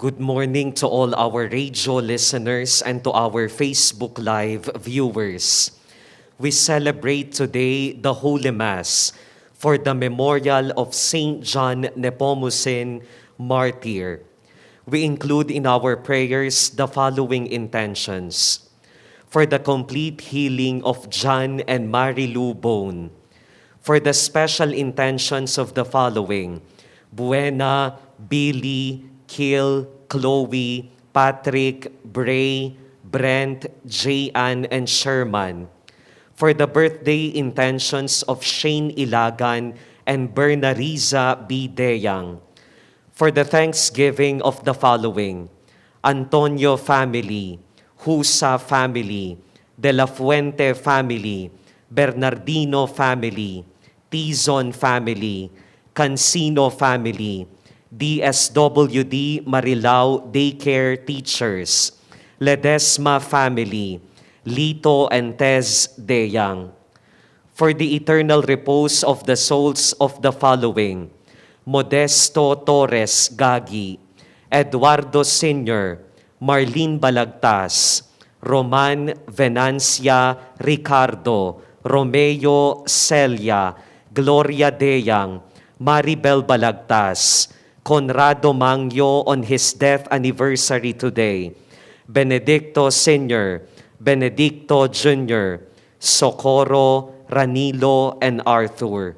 Good morning to all our radio listeners and to our Facebook Live viewers. We celebrate today the Holy Mass for the memorial of Saint John Nepomucene, Martyr. We include in our prayers the following intentions: for the complete healing of John and Mary Lou Bone, for the special intentions of the following: Buena, Billy, Kill, Chloe, Patrick, Bray, Brent, J.Ann, and Sherman, for the birthday intentions of Shane Ilagan and Bernariza B. Deyang, for the thanksgiving of the following: Antonio family, Husa family, De La Fuente family, Bernardino family, Tizon family, Cancino family, DSWD Marilao Daycare Teachers, Ledesma family, Lito and Tez Deyang, for the eternal repose of the souls of the following: Modesto Torres Gagi, Eduardo Sr., Marlene Balagtas, Roman Venancia Ricardo, Romeo Celia, Gloria Deyang, Maribel Balagtas, Conrado Mangyo on his death anniversary today, Benedicto Sr., Benedicto Jr., Socorro, Ranilo, and Arthur.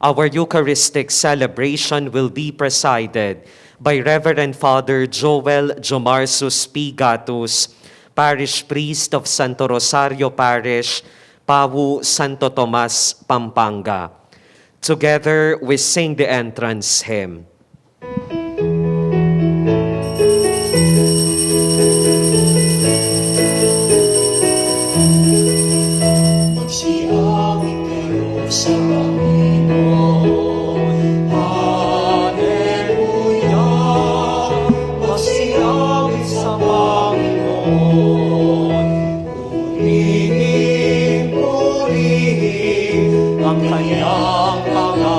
Our Eucharistic celebration will be presided by Reverend Father Jowel Jomarsus P. Gatus, Parish Priest of Santo Rosario Parish, Pawu, Santo Tomas, Pampanga. Together we sing the entrance hymn. Magsiawit kayo sa Panginoon. Hallelujah. Magsiawit sa Panginoon. Purihin, purihin ang kanyang pangalan.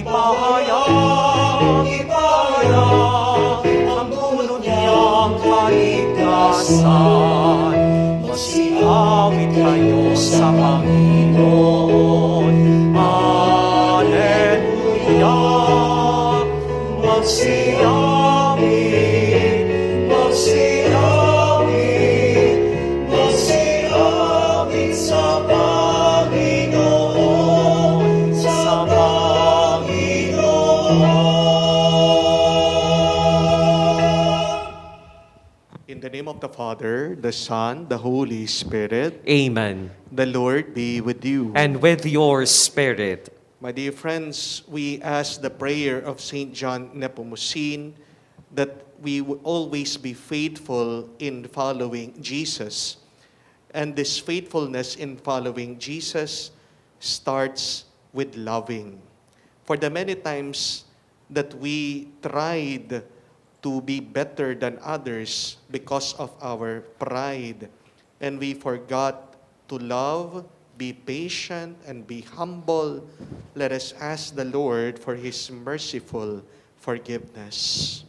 Ipahayag, ipahayag ang dulot niyang kaligtasan. Magsiawit kayo sa Panginoon. Hallelujah. Magsiawit, magsiawit, magsiawit sa Panginoon, sa Panginoon. In the name of the Father, the Son, the Holy Spirit, Amen. the Lord be with you. And with your spirit. My dear friends, we ask the prayer of Saint John Nepomucene that we will always be faithful in following Jesus. And this faithfulness in following Jesus starts with loving. For the many times that we tried to be better than others because of our pride, and we forgot to love, be patient, and be humble, let us ask the Lord for His merciful forgiveness.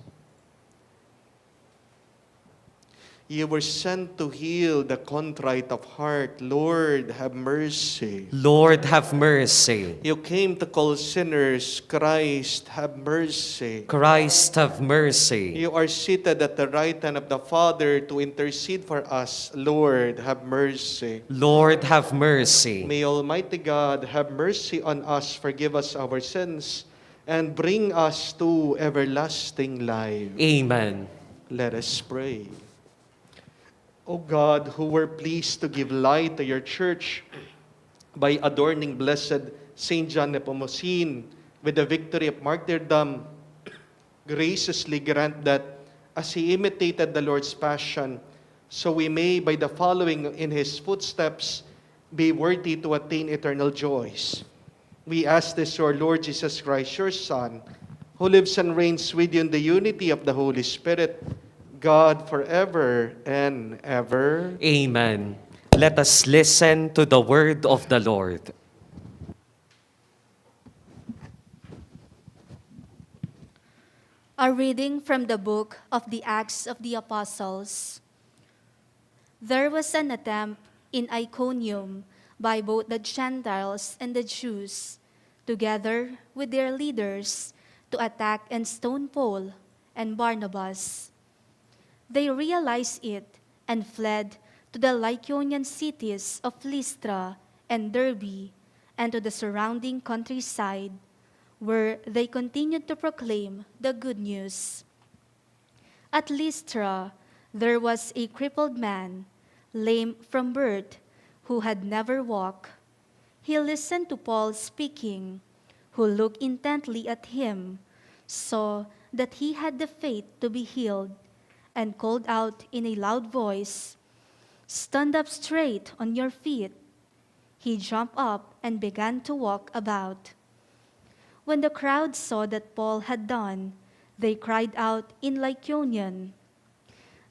You were sent to heal the contrite of heart. Lord, have mercy. Lord, have mercy. You came to call sinners. Christ, have mercy. Christ, have mercy. You are seated at the right hand of the Father to intercede for us. Lord, have mercy. Lord, have mercy. May Almighty God have mercy on us, forgive us our sins, and bring us to everlasting life. Amen. Let us pray. O God, who were pleased to give light to your church by adorning blessed Saint John Nepomucene with the victory of martyrdom, graciously grant that as he imitated the Lord's passion, so we may, by the following in his footsteps, be worthy to attain eternal joys. We ask this through our Lord Jesus Christ, your Son, who lives and reigns with you in the unity of the Holy Spirit, God forever and ever. Amen. Let us listen to the word of the Lord. A reading from the book of the Acts of the Apostles. There was an attempt in Iconium by both the Gentiles and the Jews, together with their leaders, to attack and stone Paul and Barnabas. They realized it and fled to the Lycaonian cities of Lystra and Derbe and to the surrounding countryside, where they continued to proclaim the good news. At Lystra, there was a crippled man, lame from birth, who had never walked. He listened to Paul speaking, who looked intently at him, saw that he had the faith to be healed, and called out in a loud voice, "Stand up straight on your feet." He jumped up and began to walk about. When the crowd saw that Paul had done, they cried out in Lycaonian,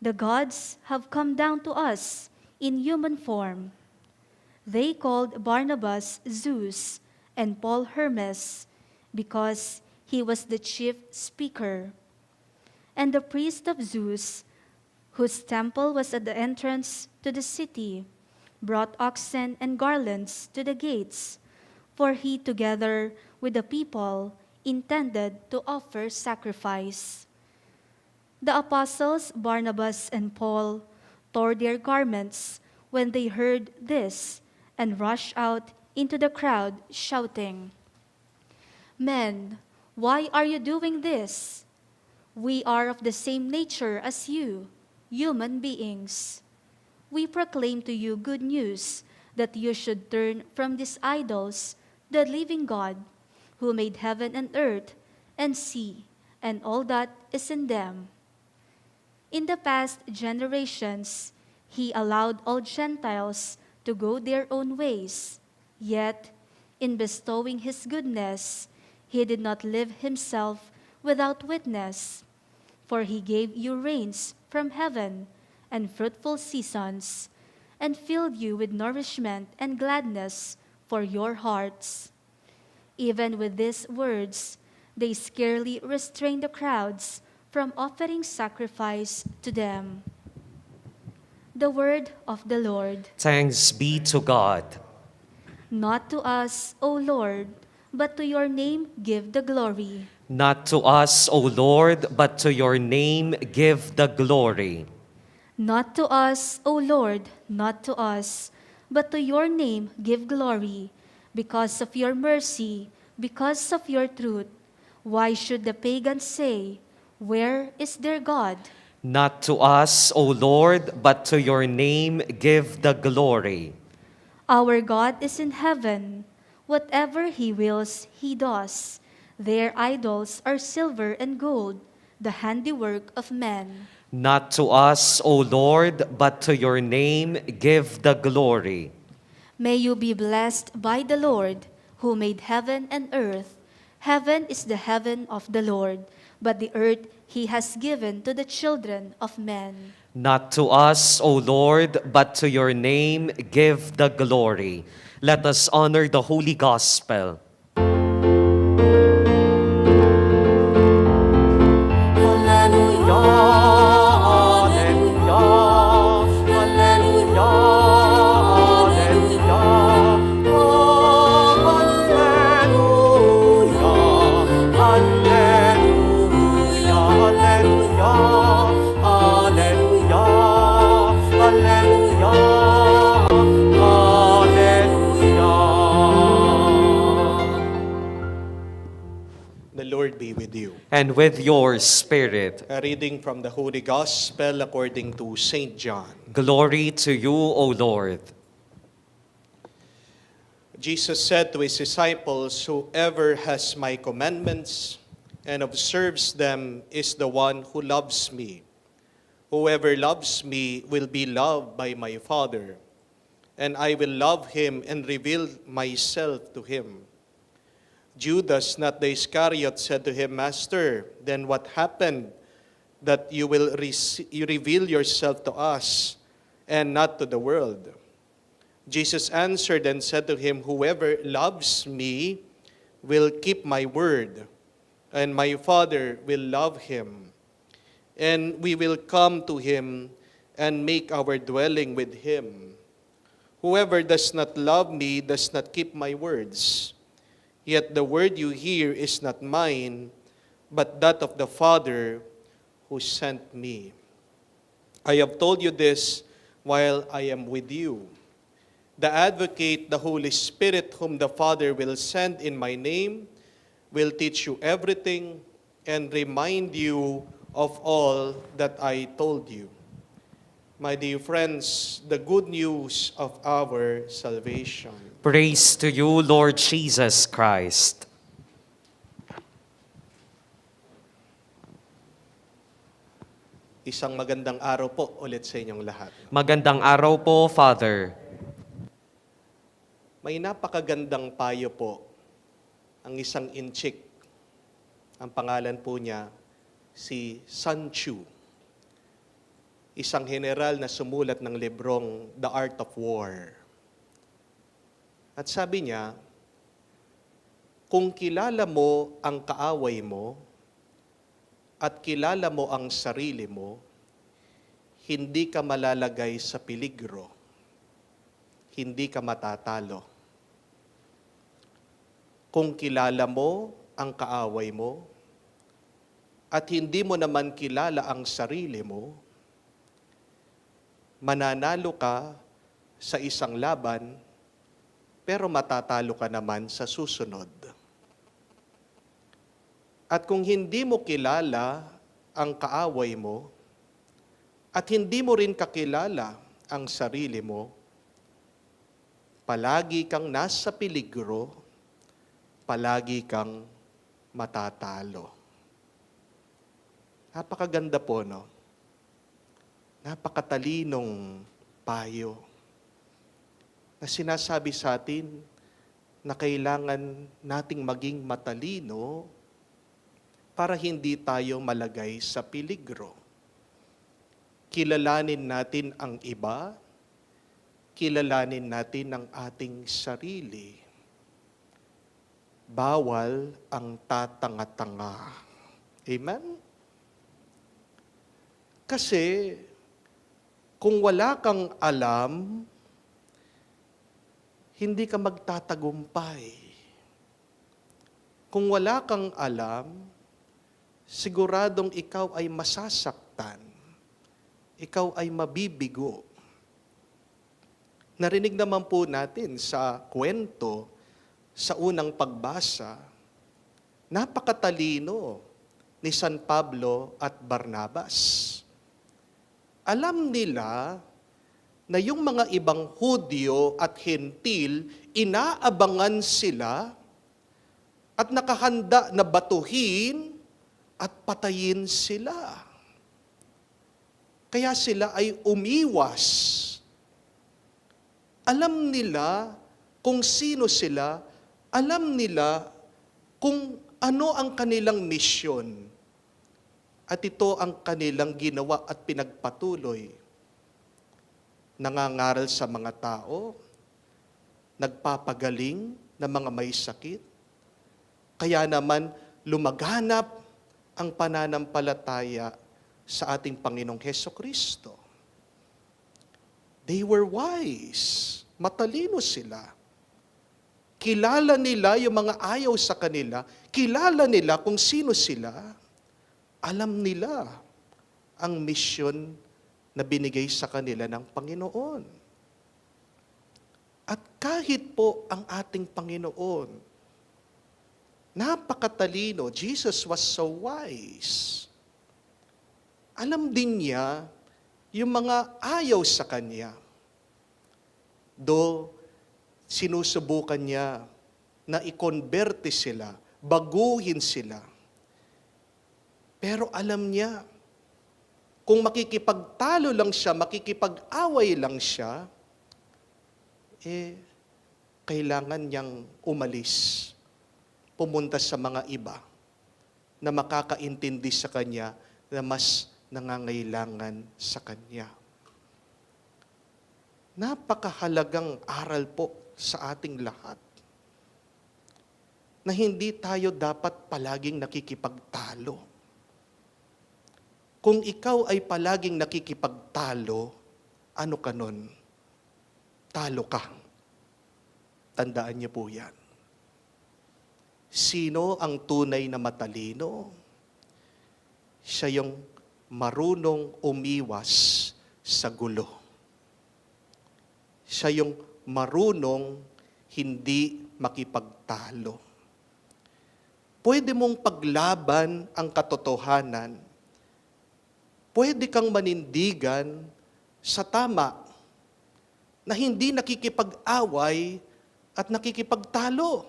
"The gods have come down to us in human form." They called Barnabas Zeus and Paul Hermes, because he was the chief speaker. And the priest of Zeus, whose temple was at the entrance to the city, brought oxen and garlands to the gates, for he, together with the people, intended to offer sacrifice. The apostles Barnabas and Paul tore their garments when they heard this and rushed out into the crowd, shouting, "Men, why are you doing this? We are of the same nature as you, human beings. We proclaim to you good news, that you should turn from these idols to the living God, who made heaven and earth and sea and all that is in them. In the past generations, he allowed all Gentiles to go their own ways, yet in bestowing his goodness, he did not leave himself without witness, for he gave you rains from heaven and fruitful seasons, and filled you with nourishment and gladness for your hearts." Even with these words, they scarcely restrained the crowds from offering sacrifice to them. The word of the Lord. Thanks be to God. Not to us, O Lord, but to your name give the glory. Not to us, O Lord, but to your name give the glory. Not to us, O Lord, not to us, but to your name give glory, because of your mercy, because of your truth. Why should the pagans say, "Where is their God?" Not to us, O Lord, but to your name give the glory. Our God is in heaven. Whatever he wills, he does. Their idols are silver and gold, the handiwork of men. Not to us, O Lord, but to your name give the glory. May you be blessed by the Lord, who made heaven and earth. Heaven is the heaven of the Lord, but the earth he has given to the children of men. Not to us, O Lord, but to your name give the glory. Let us honor the Holy Gospel. Be with you. And with your spirit. A reading from the Holy Gospel according to St. John. Glory to you, O Lord. Jesus said to his disciples, "Whoever has my commandments and observes them is the one who loves me. Whoever loves me will be loved by my Father, and I will love him and reveal myself to him." Judas, not the Iscariot, said to him, "Master, then what happened that you will you reveal yourself to us and not to the world?" Jesus answered and said to him, "Whoever loves me will keep my word, and my Father will love him, and we will come to him and make our dwelling with him. Whoever does not love me does not keep my words. Yet the word you hear is not mine, but that of the Father who sent me. I have told you this while I am with you. The Advocate, the Holy Spirit, whom the Father will send in my name, will teach you everything and remind you of all that I told you. My dear friends, the good news of our salvation. Praise to you, Lord Jesus Christ. Isang magandang araw po ulit sa inyong lahat. Magandang araw po, Father. May napakagandang payo po ang isang inchik. Ang pangalan po niya si Santo, isang general na sumulat ng librong The Art of War. At sabi niya, kung kilala mo ang kaaway mo at kilala mo ang sarili mo, hindi ka malalagay sa peligro, hindi ka matatalo. Kung kilala mo ang kaaway mo at hindi mo naman kilala ang sarili mo, mananalo ka sa isang laban, pero matatalo ka naman sa susunod. At kung hindi mo kilala ang kaaway mo, at hindi mo rin kakilala ang sarili mo, palagi kang nasa peligro, palagi kang matatalo. Napakaganda po, no? Napakatalinong payo na sinasabi sa atin na kailangan nating maging matalino para hindi tayo malagay sa peligro. Kilalanin natin ang iba, kilalanin natin ang ating sarili. Bawal ang tatanga-tanga. Amen? Kasi kung wala kang alam, hindi ka magtatagumpay. Kung wala kang alam, siguradong ikaw ay masasaktan. Ikaw ay mabibigo. Narinig naman po natin sa kwento, sa unang pagbasa, napakatalino ni San Pablo at Barnabas. Alam nila na yung mga ibang Hudyo at Hentil, inaabangan sila at nakahanda na batuhin at patayin sila. Kaya sila ay umiwas. Alam nila kung sino sila, alam nila kung ano ang kanilang misyon. At ito ang kanilang ginawa at pinagpatuloy. Nangangaral sa mga tao, nagpapagaling ng mga may sakit, kaya naman lumaganap ang pananampalataya sa ating Panginoong Hesukristo. They were wise. Matalino sila. Kilala nila yung mga ayaw sa kanila. Kilala nila kung sino sila. Alam nila ang misyon na binigay sa kanila ng Panginoon. At kahit po ang ating Panginoon, napakatalino, Jesus was so wise. Alam din niya yung mga ayaw sa Kanya. Do sinusubukan niya na i-converte sila, baguhin sila. Pero alam niya, kung makikipagtalo lang siya, makikipag-away lang siya, kailangan niyang umalis, pumunta sa mga iba na makakaintindi sa kanya na mas nangangailangan sa kanya. Napakahalagang aral po sa ating lahat. na hindi tayo dapat palaging nakikipagtalo. Kung ikaw ay palaging nakikipagtalo, ano ka nun? Talo ka. Tandaan niyo po yan. Sino ang tunay na matalino? Siya yung marunong umiwas sa gulo. Siya yung marunong hindi makipagtalo. Pwede mong paglaban ang katotohanan. Pwede kang manindigan sa tama na hindi nakikipag-away at nakikipagtalo.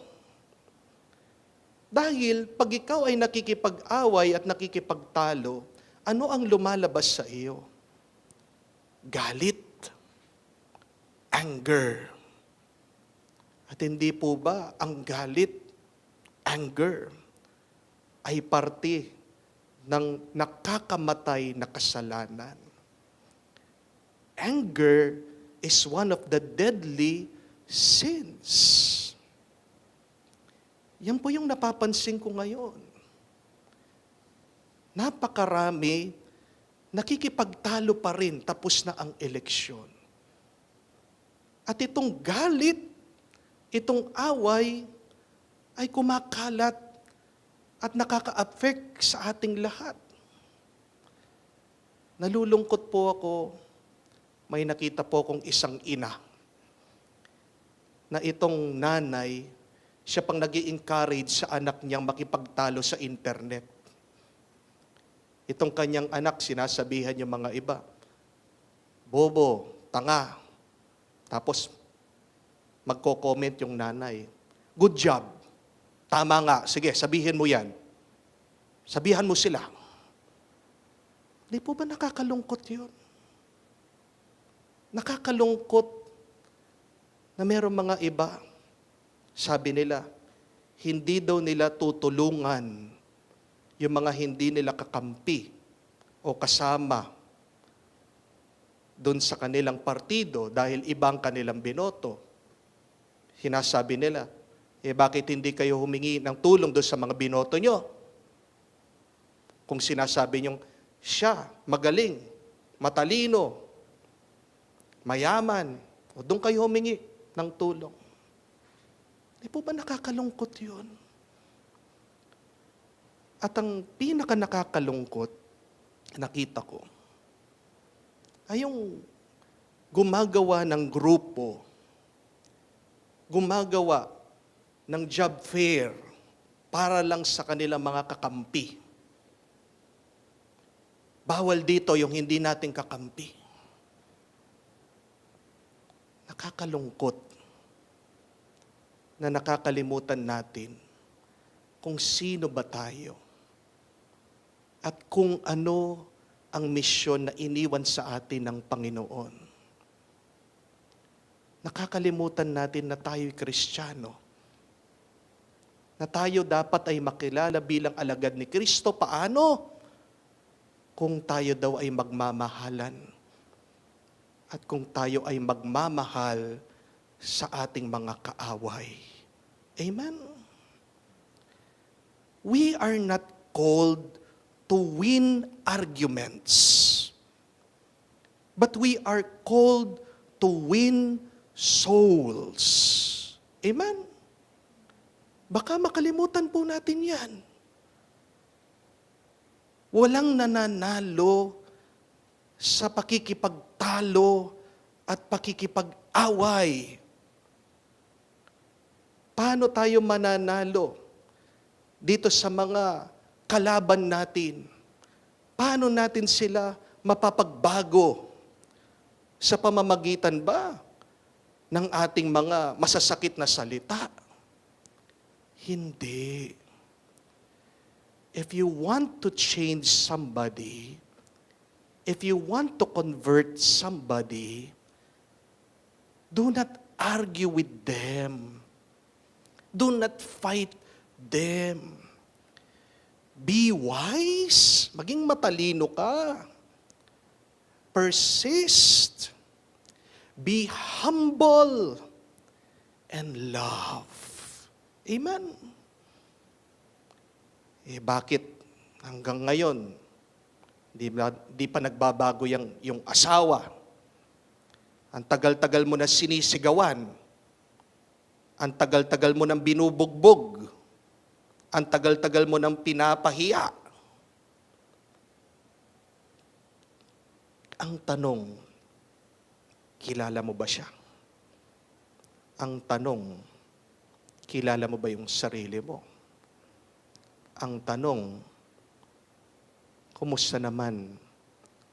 Dahil pag ikaw ay nakikipag-away at nakikipagtalo, ano ang lumalabas sa iyo? Galit, anger. At hindi po ba ang galit, anger, ay parte ng nakakamatay na kasalanan? Anger is one of the deadly sins. Yan po yung napapansin ko ngayon. Napakarami, nakikipagtalo pa rin tapos na ang eleksyon. At itong galit, itong away, ay kumakalat at nakaka-affect sa ating lahat. Nalulungkot po ako, may nakita po akong isang ina na itong nanay, siya pang nag-i-encourage sa anak niyang makipagtalo sa internet. Itong kanyang anak, sinasabihan yung mga iba, bobo, tanga. Tapos, magko-comment yung nanay, good job, tama nga, sige, sabihin mo yan. Sabihan mo sila. Di po ba nakakalungkot yun? Nakakalungkot na mayroong mga iba, sabi nila, hindi daw nila tutulungan yung mga hindi nila kakampi o kasama doon sa kanilang partido dahil ibang kanilang binoto. Sinasabi nila, bakit hindi kayo humingi ng tulong doon sa mga binoto nyo? Kung sinasabi nyo, siya, magaling, matalino, mayaman, o doon kayo humingi ng tulong. Di po ba nakakalungkot yun? At ang pinaka nakakalungkot, nakita ko, ay yung gumagawa ng grupo, gumagawa ng job fair para lang sa kanilang mga kakampi. Bawal dito yung hindi natin kakampi. Nakakalungkot na nakakalimutan natin kung sino ba tayo at kung ano ang misyon na iniwan sa atin ng Panginoon. Nakakalimutan natin na tayo'y Kristiyano, na tayo dapat ay makilala bilang alagad ni Kristo. Paano? Kung tayo daw ay magmamahalan at kung tayo ay magmamahal sa ating mga kaaway. Amen? We are not called to win arguments, but we are called to win souls. Amen? Baka makalimutan po natin yan. Walang nananalo sa pakikipagtalo at pakikipag-away. Paano tayo mananalo dito sa mga kalaban natin? Paano natin sila mapapagbago? Sa pamamagitan ba ng ating mga masasakit na salita? Hindi. If you want to change somebody, if you want to convert somebody, do not argue with them. Do not fight them. Be wise. Maging matalino ka. Persist. Be humble. And love. Amen. Bakit hanggang ngayon, di pa nagbabago yung asawa? Ang tagal-tagal mo na sinisigawan. Ang tagal-tagal mo nang binubugbog. Ang tagal-tagal mo nang pinapahiya. Ang tanong, kilala mo ba siya? Ang tanong, kilala mo ba yung sarili mo? Ang tanong, kumusta naman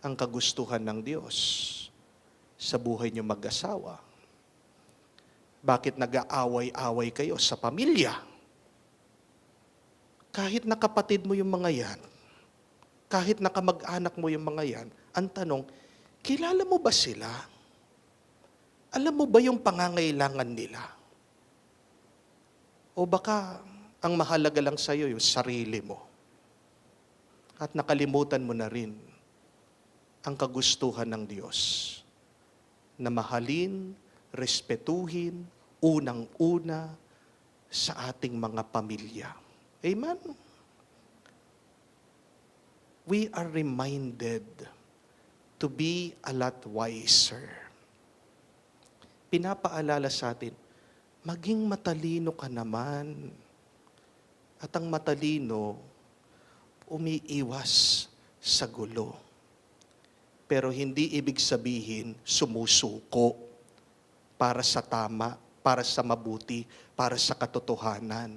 ang kagustuhan ng Diyos sa buhay niyo mag-asawa? Bakit nag-aaway-away kayo sa pamilya? Kahit na kapatid mo yung mga yan, kahit na kamag-anak mo yung mga yan, ang tanong, kilala mo ba sila? Alam mo ba yung pangangailangan nila? O baka ang mahalaga lang sa'yo yung sarili mo. At nakalimutan mo na rin ang kagustuhan ng Diyos na mahalin, respetuhin, unang-una sa ating mga pamilya. Amen? We are reminded to be a lot wiser. Pinapaalala sa atin, maging matalino ka naman. At ang matalino, umiiwas sa gulo. Pero hindi ibig sabihin sumusuko para sa tama, para sa mabuti, para sa katotohanan.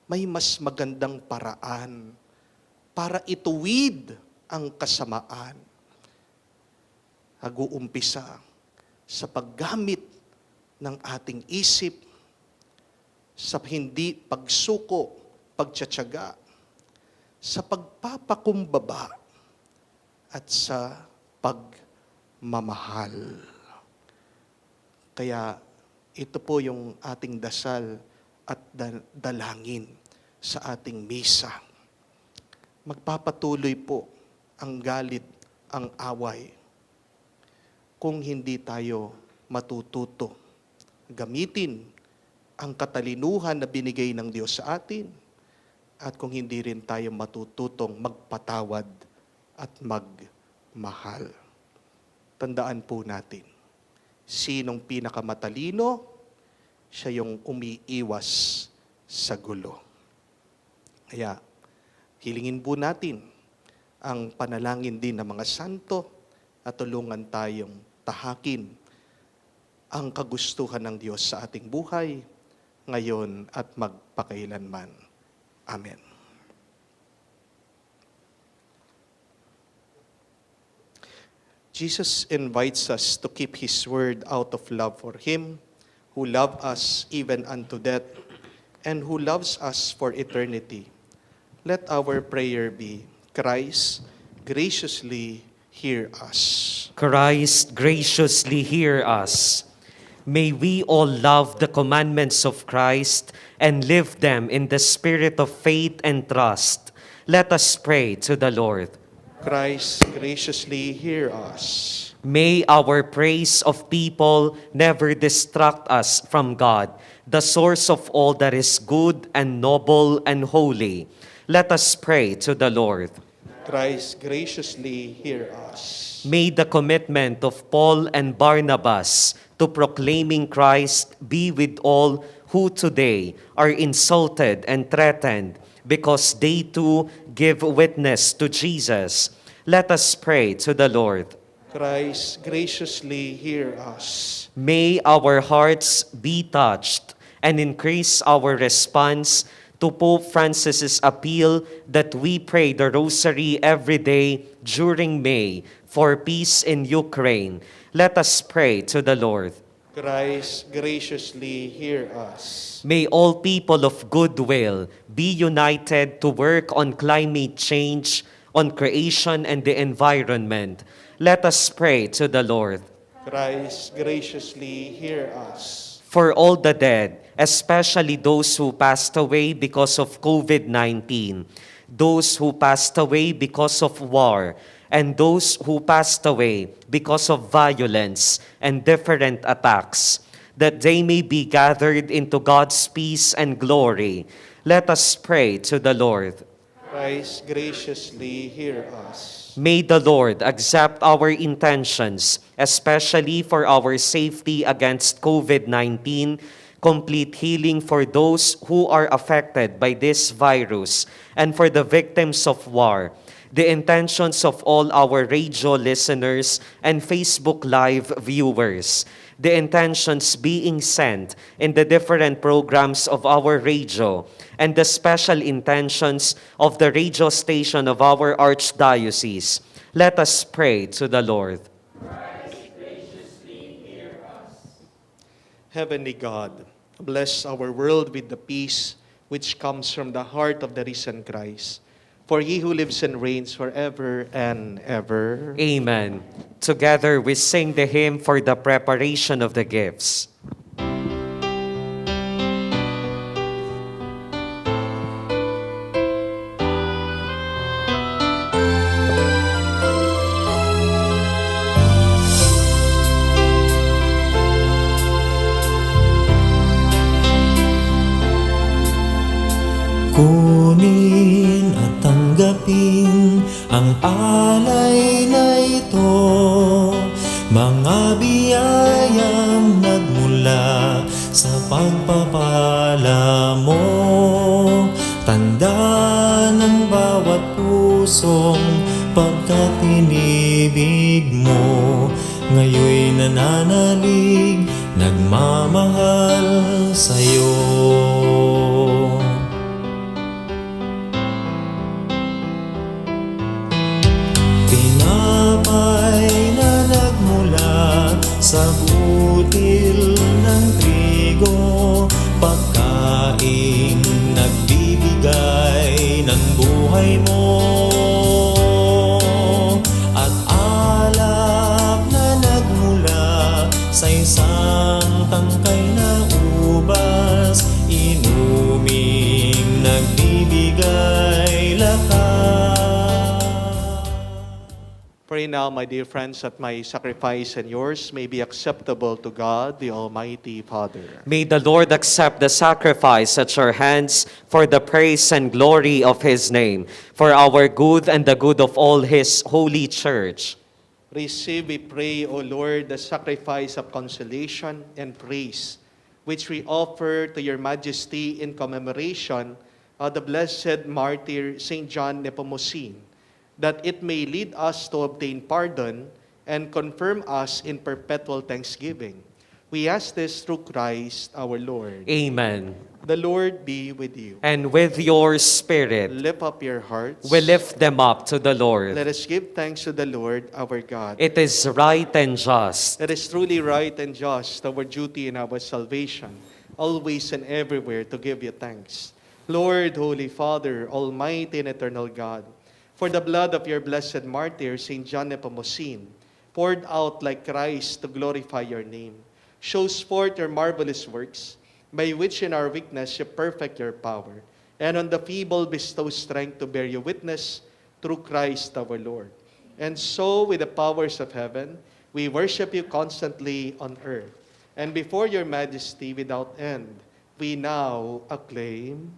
May mas magandang paraan para ituwid ang kasamaan. Nag-uumpisa sa paggamit ng ating isip, sa hindi pagsuko, pagtsatsaga, sa pagpapakumbaba, at sa pagmamahal. Kaya ito po yung ating dasal at dalangin sa ating misa. Magpapatuloy po ang galit, ang away, kung hindi tayo matututo gamitin ang katalinuhan na binigay ng Diyos sa atin, at kung hindi rin tayo matututong magpatawad at magmahal. Tandaan po natin, sinong pinakamatalino, siya yung umiiwas sa gulo. Kaya, hilingin po natin ang panalangin din ng mga santo at tulungan tayong tahakin ang kagustuhan ng Diyos sa ating buhay, ngayon at magpakailanman. Amen. Jesus invites us to keep His word out of love for Him, who loved us even unto death, and who loves us for eternity. Let our prayer be, Christ, graciously hear us. Christ, graciously hear us. May we all love the commandments of Christ and live them in the spirit of faith and trust. Let us pray to the Lord. Christ, graciously hear us. May our praise of people never distract us from God, the source of all that is good and noble and holy. Let us pray to the Lord. Christ, graciously hear us. May the commitment of Paul and Barnabas to proclaiming Christ be with all who today are insulted and threatened because they too give witness to Jesus. Let us pray to the Lord. Christ, graciously hear us. May our hearts be touched and increase our response to Pope Francis's appeal that we pray the Rosary every day during May for peace in Ukraine. Let us pray to the Lord. Christ, graciously hear us. May all people of goodwill be united to work on climate change, on creation and the environment. Let us pray to the Lord. Christ, graciously hear us. For all the dead, especially those who passed away because of COVID-19, those who passed away because of war, and those who passed away because of violence and different attacks, that they may be gathered into God's peace and glory. Let us pray to the Lord. Christ, graciously hear us. May the Lord accept our intentions, especially for our safety against COVID-19, complete healing for those who are affected by this virus, and for the victims of war, the intentions of all our radio listeners and Facebook Live viewers, the intentions being sent in the different programs of our radio, and the special intentions of the radio station of our Archdiocese. Let us pray to the Lord. Heavenly God, bless our world with the peace which comes from the heart of the risen Christ. For he who lives and reigns forever and ever. Amen. Together we sing the hymn for the preparation of the gifts. Kunin at tanggapin ang alay na ito, mga biyayang nagmula sa pagpapala mo. Tanda ng bawat pusong pagkat inibig mo, ngayoy nananalig, nagmamahal sa'yo. Tinapay na nagmula sa butil ng trigo, pagkaing nagbibigay ng buhay mo. At alap na nagmula sa isang tangkay na ubas, inuming nagbibigay lakas. Pray now, my dear friends, that my sacrifice and yours may be acceptable to God, the Almighty Father. May the Lord accept the sacrifice at your hands for the praise and glory of his name, for our good and the good of all his holy church. Receive, we pray, O Lord, the sacrifice of consolation and praise, which we offer to your majesty in commemoration of the blessed martyr Saint John Nepomucene, that it may lead us to obtain pardon and confirm us in perpetual thanksgiving. We ask this through Christ our Lord. Amen. The Lord be with you. And with your spirit, Lift up your hearts. we lift them up to the Lord. Let us give thanks to the Lord our God. It is right and just. It is truly right and just, our duty and our salvation, always and everywhere to give you thanks. Lord, Holy Father, Almighty and eternal God, for the blood of your blessed martyr, Saint John Nepomucene, poured out like Christ to glorify your name, shows forth your marvelous works, by which in our weakness you perfect your power, and on the feeble bestow strength to bear you witness through Christ our Lord. And so, with the powers of heaven, we worship you constantly on earth. And before your majesty without end, we now acclaim,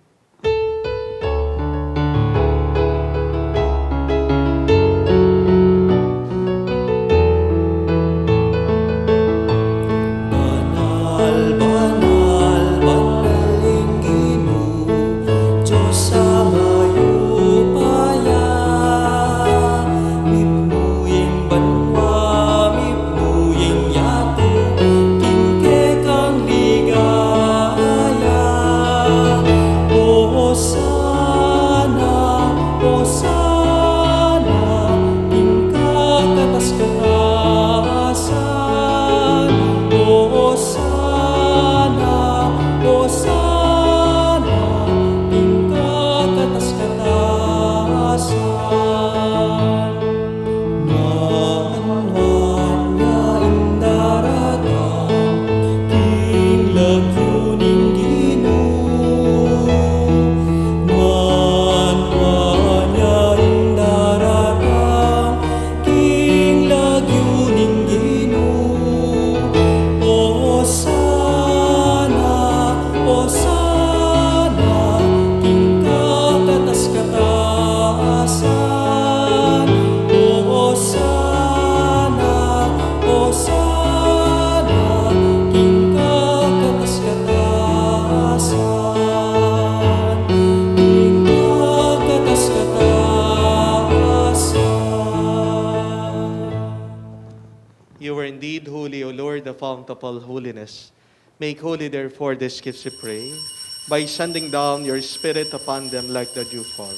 fount of all holiness. Make holy, therefore, these gifts, we pray, by sending down your Spirit upon them like the dewfall,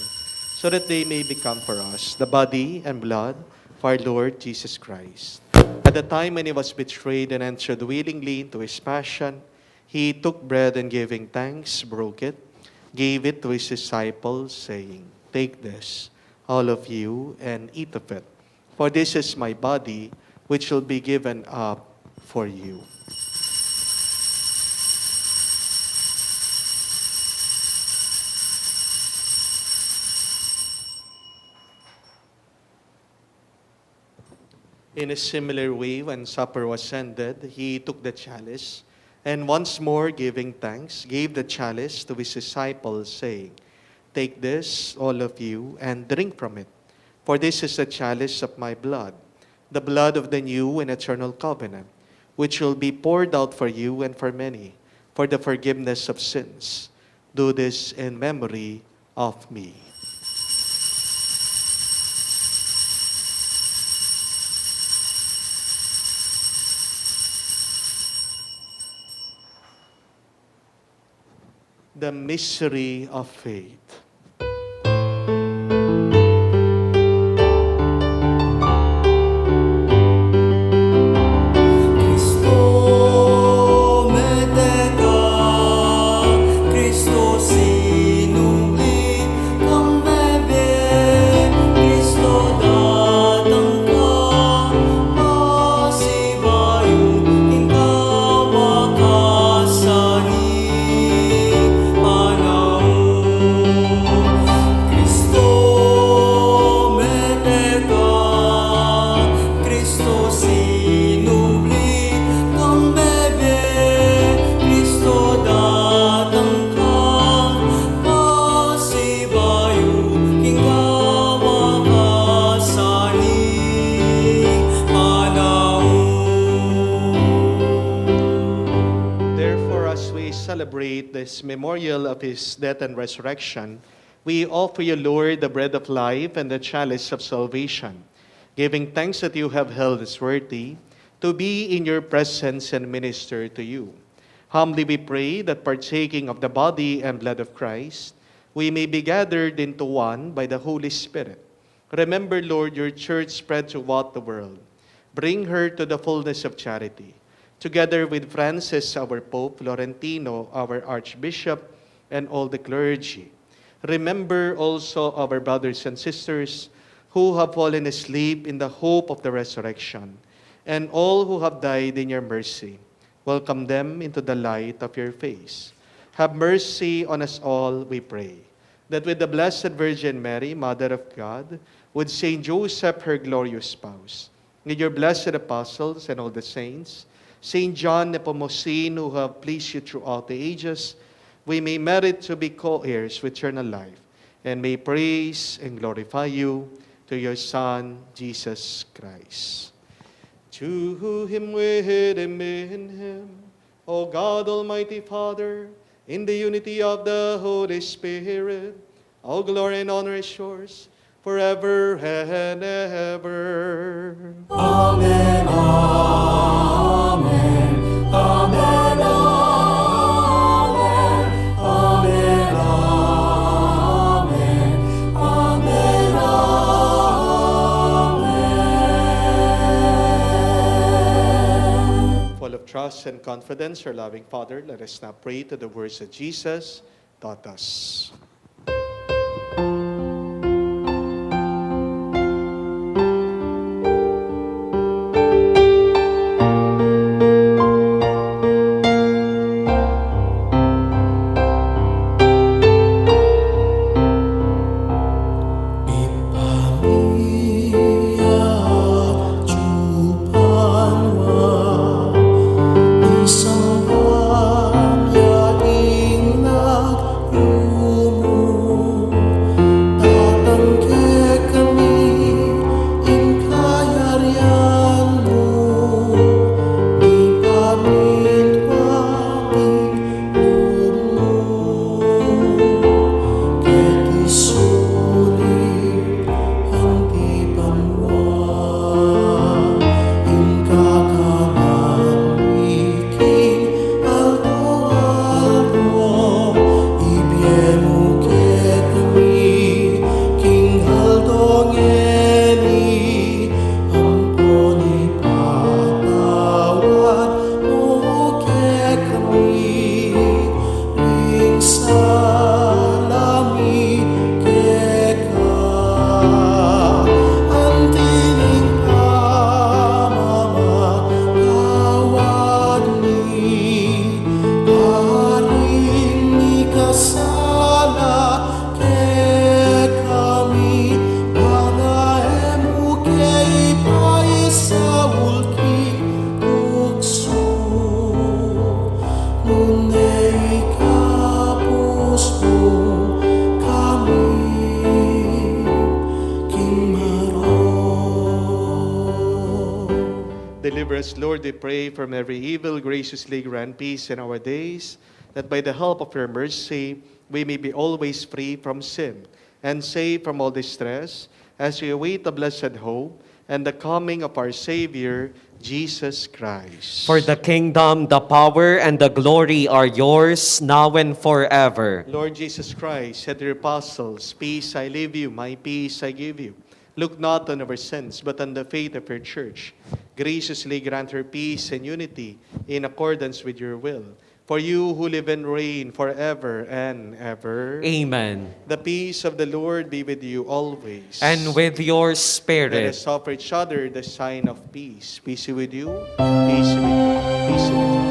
so that they may become for us the body and blood of our Lord Jesus Christ. At the time when he was betrayed and entered willingly into his passion, he took bread and giving thanks, broke it, gave it to his disciples, saying, "Take this, all of you, and eat of it. For this is my body, which will be given up for you." In a similar way, when supper was ended, he took the chalice, and once more giving thanks, gave the chalice to his disciples, saying, "Take this, all of you, and drink from it. For this is the chalice of my blood, the blood of the new and eternal covenant, which will be poured out for you and for many, for the forgiveness of sins. Do this in memory of me." The mystery of faith. Celebrate this memorial of his death and resurrection, we offer you, Lord, the bread of life and the chalice of salvation, giving thanks that you have held us worthy to be in your presence and minister to you. Humbly we pray that partaking of the body and blood of Christ, we may be gathered into one by the Holy Spirit. Remember, Lord, your church spread throughout the world. Bring her to the fullness of charity. Together with Francis, our Pope, Florentino, our Archbishop, and all the clergy. Remember also our brothers and sisters who have fallen asleep in the hope of the resurrection, and all who have died in your mercy. Welcome them into the light of your face. Have mercy on us all, we pray, that with the Blessed Virgin Mary, Mother of God, with Saint Joseph, her glorious spouse, with your blessed apostles and all the saints, Saint John Nepomucene, who have pleased you throughout the ages, we may merit to be co-heirs with eternal life, and may praise and glorify you to your Son, Jesus Christ. To him, with him, in him, O God, Almighty Father, in the unity of the Holy Spirit, all glory and honor is yours, forever and ever. Amen. Amen. Amen. Amen. Amen. Amen. Amen. Full of trust and confidence, our loving Father, let us now pray to the words that Jesus taught us. Isang bagyaing naglumo deliver us, Lord, we pray, from every evil. Graciously grant peace in our days, that by the help of your mercy, we may be always free from sin and safe from all distress, as we await the blessed hope and the coming of our Savior, Jesus Christ. For the kingdom, the power, and the glory are yours, now and forever. Lord Jesus Christ said to your apostles, peace I leave you, my peace I give you. Look not on our sins, but on the faith of your church. Graciously grant her peace and unity in accordance with your will. For you who live and reign forever and ever. Amen. The peace of the Lord be with you always. And with your Let spirit. us offer each other the sign of peace. Peace be with you. Peace be with you. Peace be with you.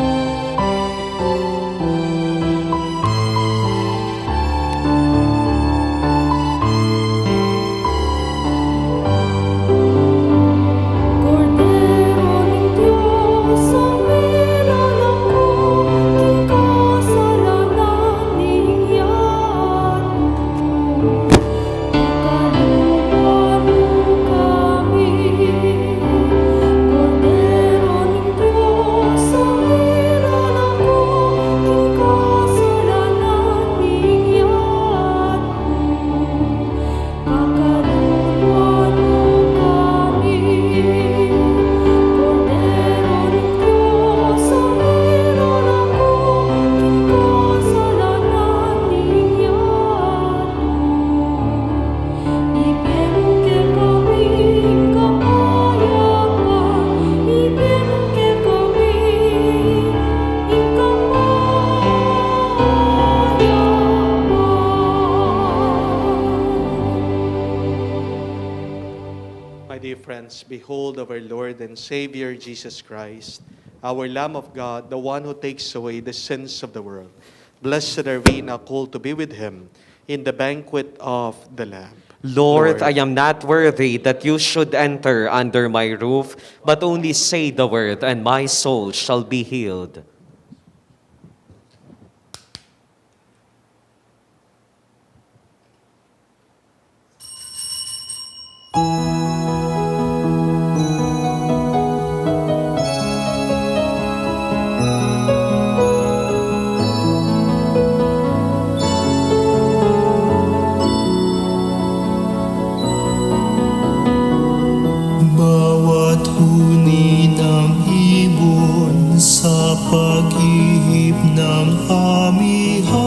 Behold our Lord and Savior Jesus Christ, our Lamb of God, the one who takes away the sins of the world. Blessed are we now called to be with him in the banquet of the Lamb. Lord, I am not worthy that you should enter under my roof, but only say the word, and my soul shall be healed. Bawat huni ng ibon sa pag-ihip ng amihan,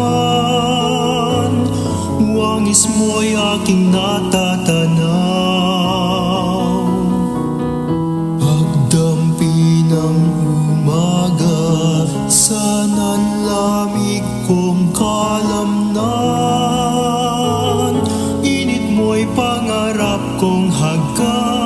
wangis mo'y aking natatanaw. Pagdampi ng umaga sa nanlamig kong kalamnan, init mo'y pangarap kong hagkan.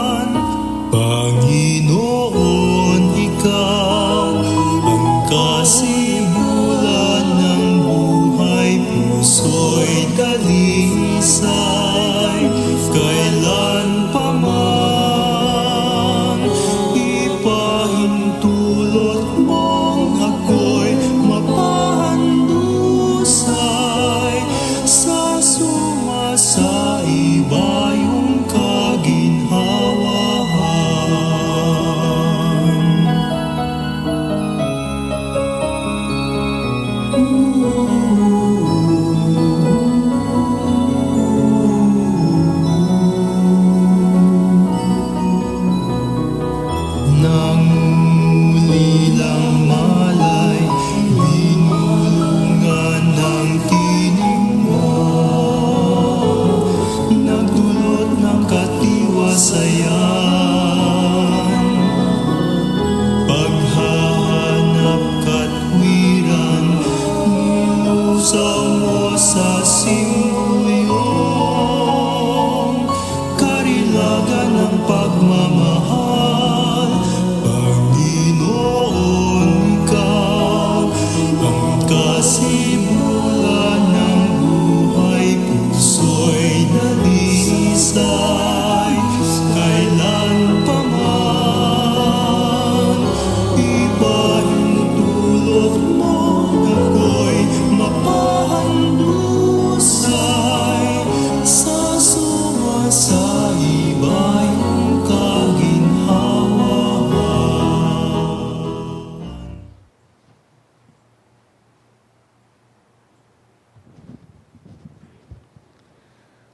Panginoon, ikaw ang kasibulan ng buhay, puso'y dalisay, kailan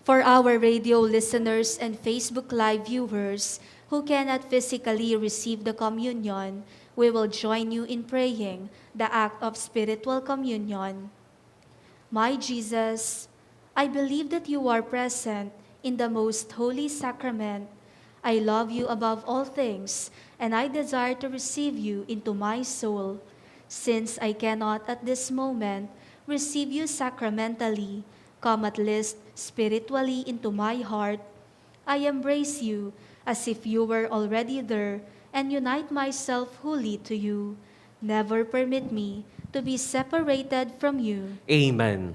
For our radio listeners and Facebook Live viewers who cannot physically receive the communion, we will join you in praying the act of spiritual communion. My Jesus, I believe that you are present in the most holy sacrament. I love you above all things, and I desire to receive you into my soul. Since I cannot at this moment receive you sacramentally, come at least spiritually into my heart. I embrace you as if you were already there and unite myself wholly to you. Never permit me to be separated from you. Amen.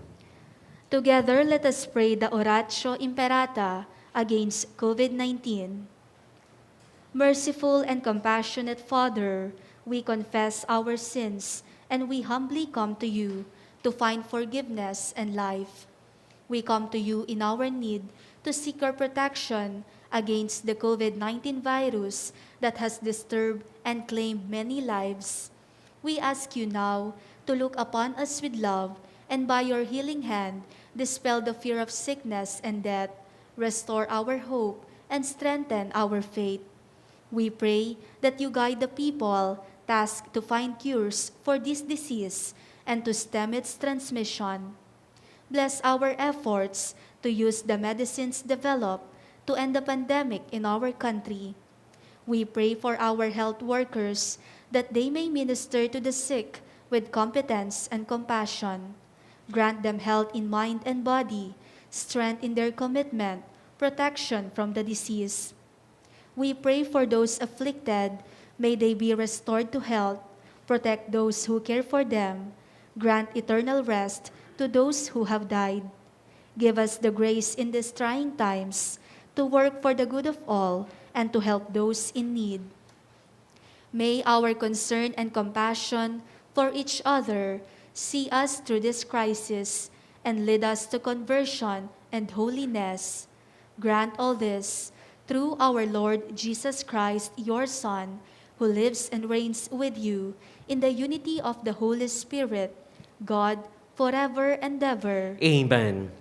Together, let us pray the Oratio Imperata against COVID-19. Merciful and compassionate Father, we confess our sins and we humbly come to you to find forgiveness and life. We come to you in our need to seek your protection against the COVID-19 virus that has disturbed and claimed many lives. We ask you now to look upon us with love and by your healing hand, dispel the fear of sickness and death, restore our hope, and strengthen our faith. We pray that you guide the people tasked to find cures for this disease and to stem its transmission. Bless our efforts to use the medicines developed to end the pandemic in our country. We pray for our health workers that they may minister to the sick with competence and compassion. Grant them health in mind and body, strength in their commitment, protection from the disease. We pray for those afflicted, may they be restored to health, protect those who care for them, grant eternal rest to those who have died. Give us the grace in these trying times to work for the good of all and to help those in need. May our concern and compassion for each other see us through this crisis and lead us to conversion and holiness. Grant all this through our Lord Jesus Christ, your Son, who lives and reigns with you in the unity of the Holy Spirit, God, forever and ever. Amen.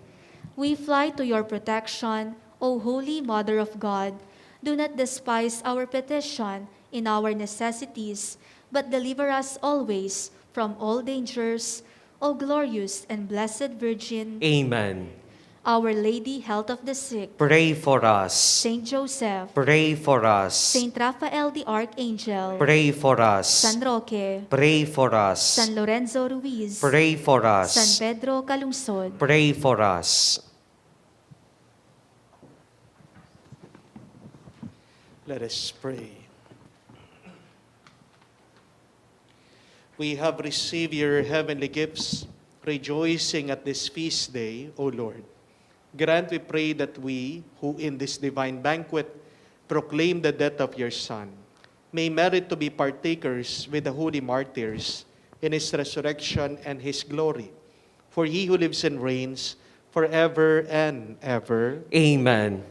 We fly to your protection, O Holy Mother of God. Do not despise our petition in our necessities, but deliver us always from all dangers, O glorious and blessed Virgin. Amen. Our Lady, Health of the Sick, Pray for us. Saint Joseph, Pray for us. Saint Raphael the Archangel, Pray for us. San Roque, Pray for us. San Lorenzo Ruiz, Pray for us. San Pedro Calungsod. Pray for us. Let us pray. We have received your heavenly gifts, rejoicing at this feast day, O Lord. Grant, we pray, that we, who in this divine banquet proclaim the death of your Son, may merit to be partakers with the holy martyrs in his resurrection and his glory. For he who lives and reigns forever and ever. Amen.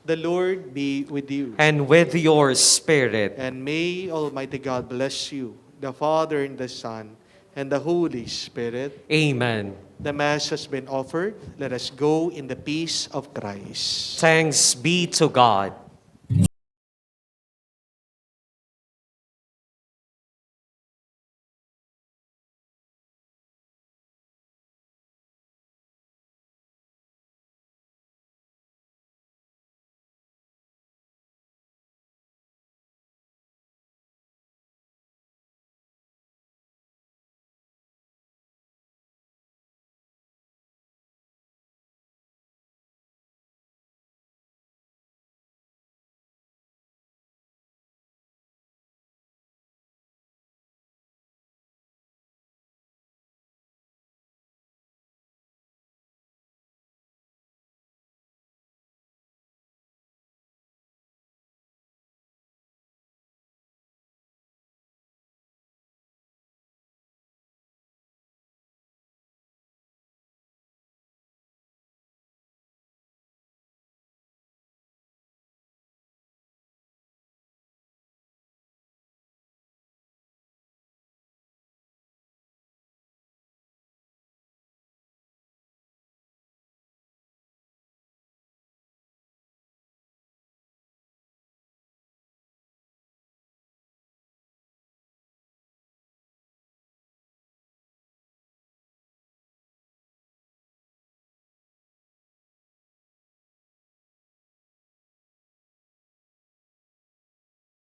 The Lord be with you. And with your spirit. And may Almighty God bless you, the Father and the Son, and the Holy Spirit. Amen. The Mass has been offered. Let us go in the peace of Christ. Thanks be to God.